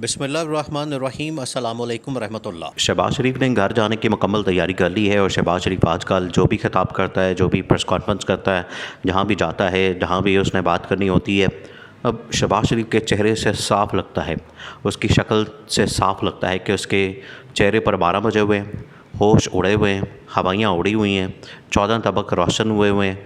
बिस्मिल्लाहिर्रहमानिर्रहीम अस्सलामु अलैकुम रहमतुल्लाह। शहबाज शरीफ ने घर जाने की मुकम्मल तैयारी कर ली है और शहबाज शरीफ आजकल जो भी खिताब करता है, जो भी प्रेस कॉन्फ्रेंस करता है, जहाँ भी जाता है, जहाँ भी उसने बात करनी होती है, अब शहबाज शरीफ के चेहरे से साफ लगता है, उसकी शक्ल से साफ लगता है कि उसके चेहरे पर 12 बजे हुए हैं, होश उड़े हुए हैं, हवाइयाँ उड़ी हुई हैं, 14 तबक रोशन हुए हुए हैं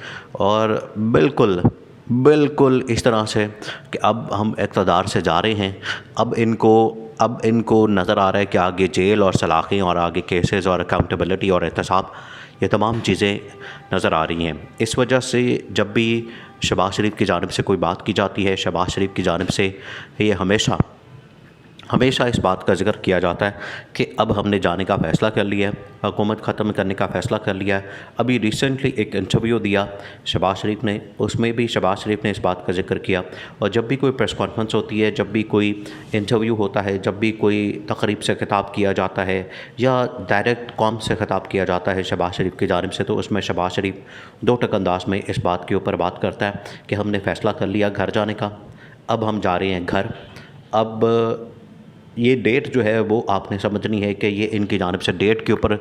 और बिल्कुल बिल्कुल इस तरह से कि अब हम इक़्तिदार से जा रहे हैं। अब इनको नज़र आ रहा है कि आगे जेल और सलाखें और आगे केसेस और अकाउंटेबिलिटी और एहतसाब, ये तमाम चीज़ें नज़र आ रही हैं। इस वजह से जब भी शहबाज शरीफ की जानिब से कोई बात की जाती है, शहबाज शरीफ की जानिब से ये हमेशा हमेशा इस बात का ज़िक्र किया जाता है कि अब हमने जाने का फ़ैसला कर लिया है, हुकूमत ख़त्म करने का फ़ैसला कर लिया है। अभी रिसेंटली एक इंटरव्यू दिया शहबाज शरीफ ने, उसमें भी शहबाज शरीफ ने इस बात का ज़िक्र किया। और जब भी कोई प्रेस कॉन्फ्रेंस होती है, जब भी कोई इंटरव्यू होता है, जब भी कोई तकरीब से खिताब किया जाता है या डायरेक्ट कौम से खिताब किया जाता है शहबाज शरीफ की जानिब से, तो उसमें शहबाज शरीफ दो टक अंदाज में इस बात के ऊपर बात करता है कि हमने फ़ैसला कर लिया घर जाने का, अब हम जा रहे हैं घर। अब ये डेट जो है वो आपने समझनी है कि ये इनकी जानिब से डेट के ऊपर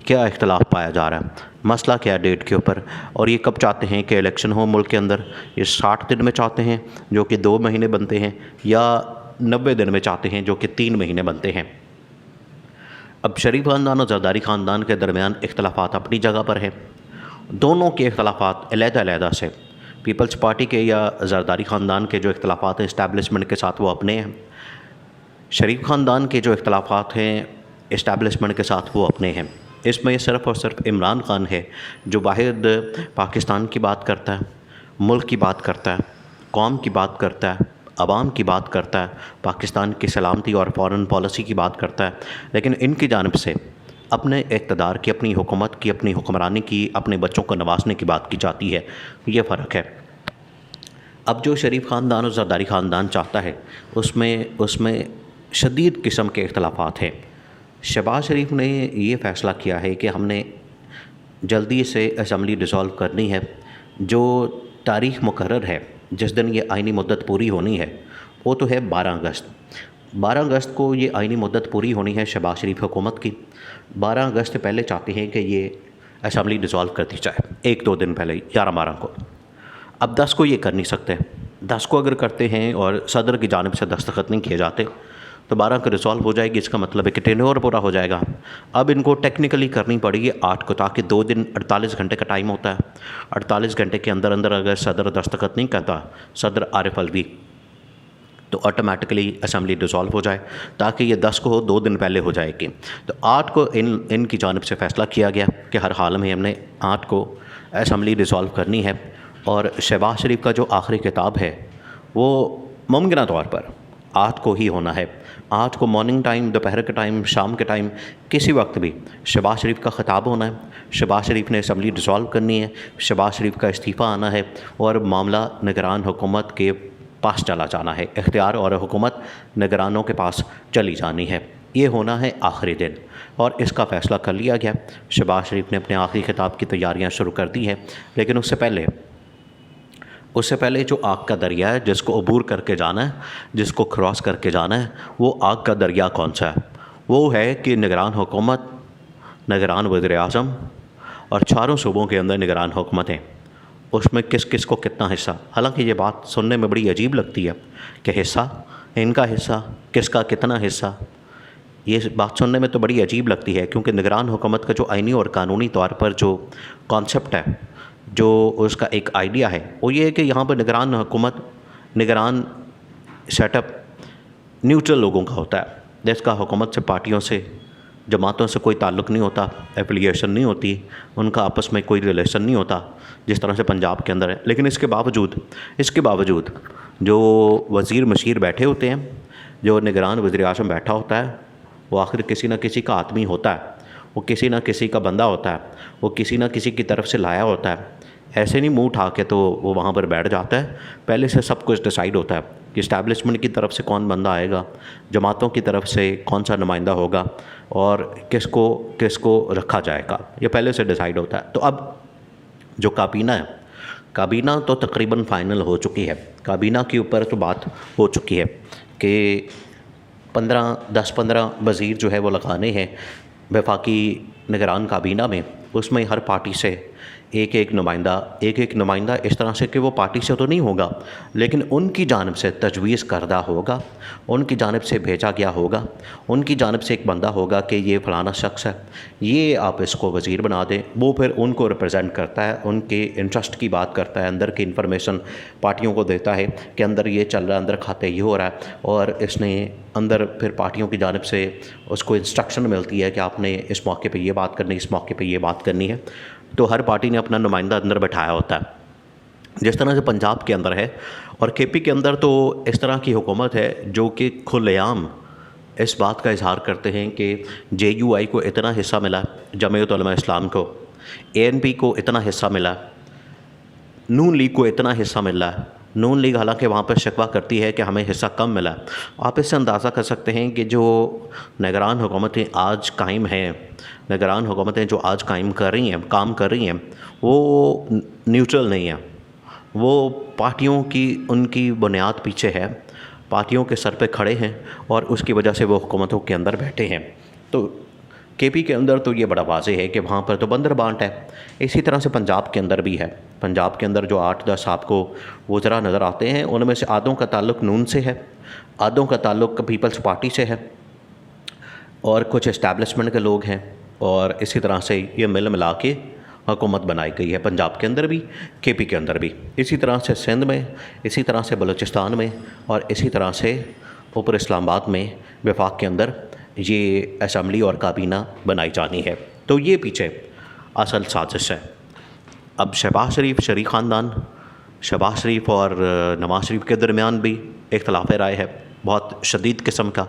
क्या इख्तलाफ पाया जा रहा है, मसला क्या है डेट के ऊपर, और ये कब चाहते हैं कि इलेक्शन हो मुल्क के अंदर। ये 60 दिन में चाहते हैं जो कि 2 महीने बनते हैं, या 90 दिन में चाहते हैं जो कि 3 महीने बनते हैं। अब शरीफ ख़ानदान और जरदारी ख़ानदान के दरमियान इख्तलाफात अपनी जगह पर हैं, दोनों के इख्तलाफात अलहदा से। पीपल्स पार्टी के या जरदारी ख़ानदान के जो इख्तलाफात हैं इस्टेब्लिशमेंट के साथ, वो अपने हैं। शरीफ ख़ानदान के जो इख्तलाफात हैं इस्टेब्लिशमेंट के साथ, वो अपने हैं। इसमें सिर्फ़ और सिर्फ इमरान ख़ान है जो वाहिद पाकिस्तान की बात करता है, मुल्क की बात करता है, कौम की बात करता है, आवाम की बात करता है, पाकिस्तान की सलामती और फ़ॉरेन पॉलिसी की बात करता है। लेकिन इनकी जानिब से अपने इक़्तिदार की, अपनी हुकूमत की, अपनी हुक्मरानी की, अपने बच्चों को नवाजने की बात की जाती है। ये फ़र्क है। अब जो शरीफ ख़ानदान और जरदारी ख़ानदान चाहता है उसमें शदीद किस्म के इख्तलाफात हैं। शहबाज शरीफ ने ये फ़ैसला किया है कि हमने जल्दी से असम्बली डिसॉल्व करनी है। जो तारीख़ मुकर्रर है जिस दिन ये आइनी मुद्दत पूरी होनी है, वो तो है 12 अगस्त। 12 अगस्त को ये आइनी मुद्दत पूरी होनी है शहबाज शरीफ हुकूमत की। 12 अगस्त से पहले चाहते हैं कि ये असम्बली डिसॉल्व कर दी जाए, 1-2 दिन पहले 11-12 को। अब 10 को ये कर नहीं सकते। 10 को अगर करते हैं और सदर की जानिब से दस्तखत नहीं किए जाते तो 12 को रिजॉल्व हो जाएगी। इसका मतलब है कि टेन्योर पूरा हो जाएगा। अब इनको टेक्निकली करनी पड़ेगी 8 को, ताकि 2 दिन 48 घंटे का टाइम होता है। 48 घंटे के अंदर अंदर अगर सदर दस्तखत नहीं करता, सदर आरिफ अलवी, तो ऑटोमेटिकली असम्बली डिसॉल्व हो जाए, ताकि ये 10 को हो, 2 दिन पहले हो जाएगी। तो 8 को इनकी जानिब से फ़ैसला किया गया कि हर हाल में हमने 8 को असम्बली डिसॉल्व करनी है। और शहबाज शरीफ का जो आखिरी खिताब है वो मुमकिन तौर पर 8 को ही होना है। 8 को मॉर्निंग टाइम, दोपहर के टाइम, शाम के टाइम, किसी वक्त भी शहबाज शरीफ का ख़िताब होना है। शहबाज शरीफ ने असम्बली डिसॉल्व करनी है, शहबाज शरीफ का इस्तीफ़ा आना है और मामला निगरान हुकूमत के पास चला जाना है। इख्तियार और हुकूमत निगरानों के पास चली जानी है। ये होना है आखिरी दिन, और इसका फ़ैसला कर लिया गया। शहबाज शरीफ ने अपने आखिरी खिताब की तैयारियाँ शुरू कर दी हैं। लेकिन उससे पहले जो आग का दरिया है जिसको अबूर करके जाना है, जिसको क्रॉस करके जाना है, वो आग का दरिया कौन सा है? वो है कि निगरान हुकूमत, निगरान वज़ीर-ए-आज़म और चारों सूबों के अंदर निगरान हुकूमतें, उसमें किस किस को कितना हिस्सा। हालांकि ये बात सुनने में बड़ी अजीब लगती है कि हिस्सा, इनका हिस्सा, किसका कितना हिस्सा। ये बात सुनने में तो बड़ी अजीब लगती है, क्योंकि निगरान हुकूमत का जो आइनी और कानूनी तौर पर जो कॉन्सेप्ट है, जो उसका एक आइडिया है, वो ये है कि यहाँ पर निगरान हुकूमत, निगरान सेटअप न्यूट्रल लोगों का होता है, जिसका हुकूमत से, पार्टियों से, जमातों से कोई ताल्लुक़ नहीं होता, एफिलिएशन नहीं होती, उनका आपस में कोई रिलेशन नहीं होता, जिस तरह से पंजाब के अंदर है। लेकिन इसके बावजूद जो वज़ीर मशीर बैठे होते हैं, जो निगरान वज़ीर-ए-आज़म बैठा होता है, वो आखिर किसी न किसी का आदमी होता है, वो किसी न किसी का बंदा होता है, वो किसी न किसी की तरफ से लाया होता है। ऐसे नहीं मुंह उठा के तो वो वहाँ पर बैठ जाता है। पहले से सब कुछ डिसाइड होता है कि इस्टेब्लिशमेंट की तरफ से कौन बंदा आएगा, जमातों की तरफ से कौन सा नुमाइंदा होगा और किसको किसको रखा जाएगा, ये पहले से डिसाइड होता है। तो अब जो काबीना है, काबीना तो तकरीबन फ़ाइनल हो चुकी है। काबीना के ऊपर तो बात हो चुकी है कि 10-15 वज़ीर जो है वो लगाने हैं वफाकी निगरान काबीना में, उसमें हर पार्टी से एक एक नुमाइंदा इस तरह से कि वो पार्टी से तो नहीं होगा, लेकिन उनकी जानिब से तजवीज़ करदा होगा, उनकी जानिब से भेजा गया होगा, उनकी जानिब से एक बंदा होगा कि ये फ़लाना शख्स है, ये आप इसको वज़ीर बना दें। वो फिर उनको रिप्रेजेंट करता है, उनके इंटरेस्ट की बात करता है, अंदर की इन्फॉर्मेशन पार्टियों को देता है कि अंदर ये चल रहा है, अंदर खाते ये हो रहा है, और इसने अंदर फिर पार्टियों की जानिब से उसको इंस्ट्रक्शन मिलती है कि आपने इस मौके पे ये बात करनी है, इस मौके पे ये बात करनी है। तो हर पार्टी ने अपना नुमाइंदा अंदर बैठाया होता है, जिस तरह से पंजाब के अंदर है। और केपी के अंदर तो इस तरह की हुकूमत है जो कि खुलेआम इस बात का इजहार करते हैं कि JUI को इतना हिस्सा मिला, जमीयत उलमा इस्लाम को, ANP को इतना हिस्सा मिला, नून लीग को इतना हिस्सा मिला है। नून लीग हालांकि वहाँ पर शिकवा करती है कि हमें हिस्सा कम मिला। आप इससे अंदाज़ा कर सकते हैं कि जो निगरान हुकूमतें आज कायम हैं, निगरान हुकूमतें जो आज काम कर रही हैं, वो न्यूट्रल नहीं है। वो पार्टियों की उनकी बुनियाद पीछे है, पार्टियों के सर पे खड़े हैं, और उसकी वजह से वो हुकूमतों के अंदर बैठे हैं। तो केपी के अंदर तो ये बड़ा वाज़ेह है कि वहाँ पर तो बंदर बांट है। इसी तरह से पंजाब के अंदर भी है। पंजाब के अंदर जो 8-10 आपको वज़रा नज़र आते हैं, उनमें से आधों का ताल्लुक़ नून से है, आधों का ताल्लुक़ पीपल्स पार्टी से है, और कुछ इस्टेब्लिशमेंट के लोग हैं, और इसी तरह से ये मिल मिला के हुकूमत बनाई गई है पंजाब के अंदर भी, केपी के अंदर भी, इसी तरह से सिंध में, इसी तरह से बलूचिस्तान में, और इसी तरह से ऊपर इस्लामाबाद में वफाक के अंदर ये असम्बली और काबीना बनाई जानी है। तो ये पीछे असल साजिश है। अब शहबाज शरीफ शरीक ख़ानदान, शहबाज शरीफ और नवाज़ शरीफ के दरमियान भी इख्तलाफ राय है बहुत शदीद किस्म का,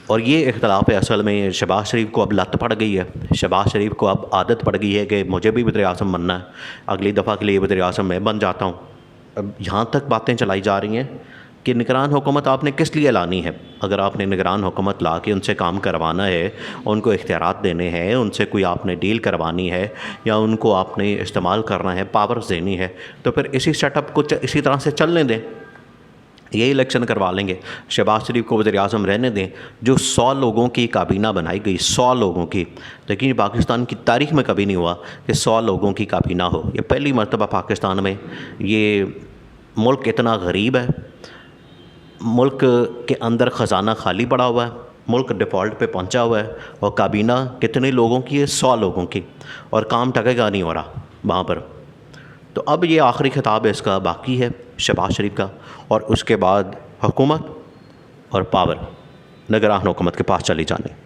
और ये इख्तलाफ असल में शहबाज शरीफ को अब लत पड़ गई है। शहबाज शरीफ को अब आदत पड़ गई है कि मुझे भी वज़ीर-ए-आज़म बनना है, अगली दफ़ा के लिए वज़ीर-ए-आज़म मैं बन जाता हूँ। अब यहाँ तक बातें चलाई जा रही हैं कि निगरान हुकूमत आपने किस लिए लानी है। अगर आपने निगरान हुकूमत ला के उनसे काम करवाना है, उनको इख्तियारात देने हैं, उनसे कोई आपने डील करवानी है, या उनको आपने इस्तेमाल करना है, पावर्स देनी है, तो फिर इसी सेटअप को इसी तरह से चलने दें। ये इलेक्शन करवा लेंगे, शहबाज शरीफ को वज़ीर-ए-आज़म रहने दें। जो 100 लोगों की काबीना बनाई गई, 100 लोगों की, लेकिन पाकिस्तान की तारीख़ में कभी नहीं हुआ कि 100 लोगों की काबीना हो। ये पहली मरतबा पाकिस्तान में। ये मुल्क इतना गरीब है, मुल्क के अंदर ख़जाना खाली पड़ा हुआ है, मुल्क डिफ़ॉल्ट पे पहुंचा हुआ है, और काबीना कितने लोगों की है? 100 लोगों की, और काम टकेगा नहीं हो रहा वहाँ पर। तो अब ये आखिरी खिताब इसका बाकी है शहबाज शरीफ का, और उसके बाद हुकूमत और पावर निगरान हुकूमत के पास चली जाने।